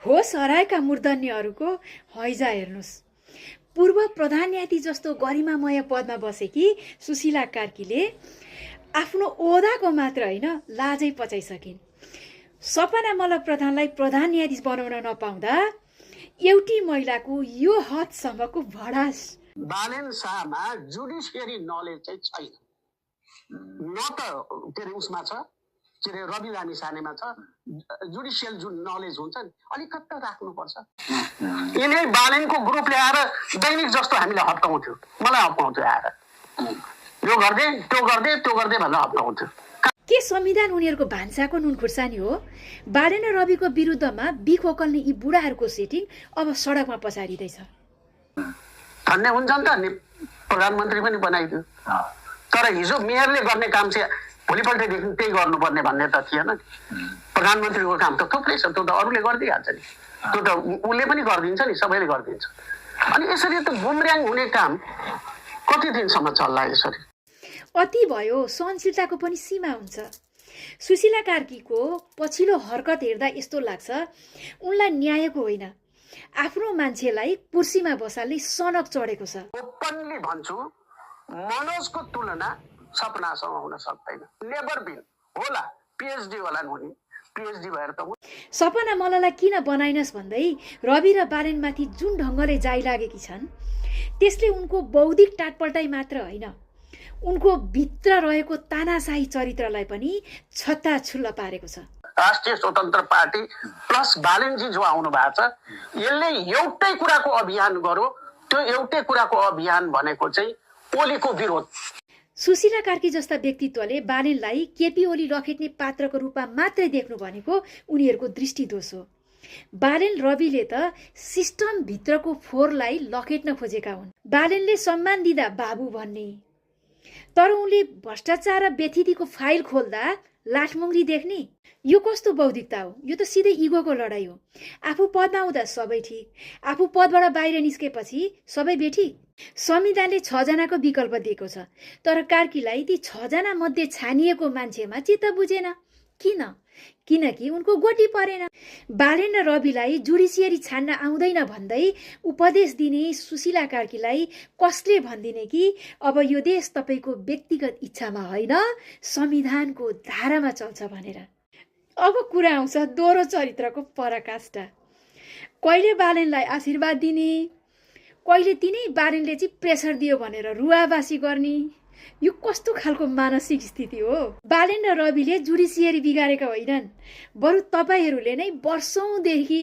होस हराएका मूर्धन्यहरूको हैजा हेर्नुहोस्। पूर्व प्रधान न्यायाधीश जस्तो गरिमामय पदमा बसेकी सुशीला कार्कीले आफ्नो ओहदाको मात्र होइन लाजै पचाइसकिन्। सपना मल्ल प्रधानलाई प्रधान न्यायाधीश बनाउन नपाउँदा एउटी महिलाको यो हदसम्मको भडास। बालेन शाहमा जुडिसियरी नलेज चाहिँ छैन। न त के अरे उसमा छ, के अरे रवि लामी सानेमा छ। जुडिसियल जुन नलेज हुन्छ नि अलिकति राख्नुपर्छ। यिनै बालेनको ग्रुपले आएर दैनिक जस्तो हामीलाई हप्काउँथ्यो, मलाई हप्काउँथ्यो आएर यो गर्दै त्यो गर्दै त्यो गर्दै भनेर हप्काउँथ्यो। के संविधान उनीहरूको भान्साको नुन खुर्सानी हो? बालेन र रविको विरुद्धमा बिख ओकल्ने यी बुढाहरूको सेटिङ अब सडकमा पछारिँदैछ। धन्य हुन्छ नि त प्रधानमन्त्री पनि बनाइदियो, तर हिजो मेयरले गर्ने काम चाहिँ भोलिपल्टदेखि त्यही गर्नुपर्ने भन्ने त थिएन नि। प्रधानमन्त्रीको काम त थुप्रै छ, त्यो त अरूले गरिदिइहाल्छ नि, त्यो त उसले पनि गरिदिन्छ नि, सबैले गरिदिन्छ। अनि यसरी त बुमर्याङ हुने काम कति दिनसम्म चल्ला यसरी? अति भयो, सहनशीलताको पनि सीमा हुन्छ। सुशीला कार्कीको पछिल्लो हरकत हेर्दा यस्तो लाग्छ उनलाई न्यायको होइन आफ्नो मान्छेलाई कुर्सीमा बसाल्ने सनक चढेको छ। ओपनली भन्छु, मनोजको तुलना सपनासँग हुन सक्दैन। नेभर बिन होला, पिएचडी होला हुने, पिएचडी भएर त सपना मल्ललाई किन बनाइनस् भन्दै रवि र बालेनमाथि जुन ढङ्गले जाइलागेकी छन् त्यसले उनको बौद्धिक टाटपल्टाइ मात्र होइन उनको भित्र रहेको तानाशाही चरित्रलाई पनि छत्ताछुल्ल पारेको छ। राष्ट्रिय स्वतन्त्र पार्टी प्लस बालेनजी जो आउनु भएको छ, यसले एउटै कुराको अभियान गर्यो। त्यो एउटै कुराको अभियान भनेको चाहिँ ओलीको विरोध। सुशीला कार्की जस्ता व्यक्तित्वले बालेनलाई केपी ओली लखेट्ने पात्रको रूपमा मात्रै देख्नु भनेको उनीहरूको दृष्टिदोष हो। बालेन रविले त सिस्टम भित्रको फोहोरलाई लखेट्न खोजेका हुन्। बालेनले सम्मान दिँदा बाबु भन्ने, तर उनले भ्रष्टाचार र व्यथितिको फाइल खोल्दा लाठमुङ्ग्री देख्ने। यो कस्तो बौद्धिकता हो? यो त सिधै इगोको लडाई हो। आफू पदमा हुँदा सबै ठिक, आफू पदबाट बाहिर निस्केपछि सबै बेठिक। संविधानले 6 जनाको विकल्प दिएको छ, तर कार्कीलाई ती 6 जना मध्ये छानिएको मान्छेमा चित्त बुझेन। किन? किनकि उनको गोटी परेन। बालेन र रविलाई जुडिसियरी छान्न आउँदैन भन्दै उपदेश दिने सुशीला कार्कीलाई कसले भनिदिने कि अब यो देश तपाईँको व्यक्तिगत इच्छामा होइन संविधानको धारामा चल्छ भनेर। अब कुरा आउँछ दोहोरो चरित्रको पराकाष्ठा। कहिले बालेनलाई आशीर्वाद दिने, कहिले तिनै बालेनले चाहिँ प्रेसर दियो भनेर रुवाबासी गर्ने। यो कस्तो खालको मानसिक स्थिति हो? बालेन र रविले जुडिसियरी बिगारेका होइनन्, बरु तपाईँहरूले नै वर्षौंदेखि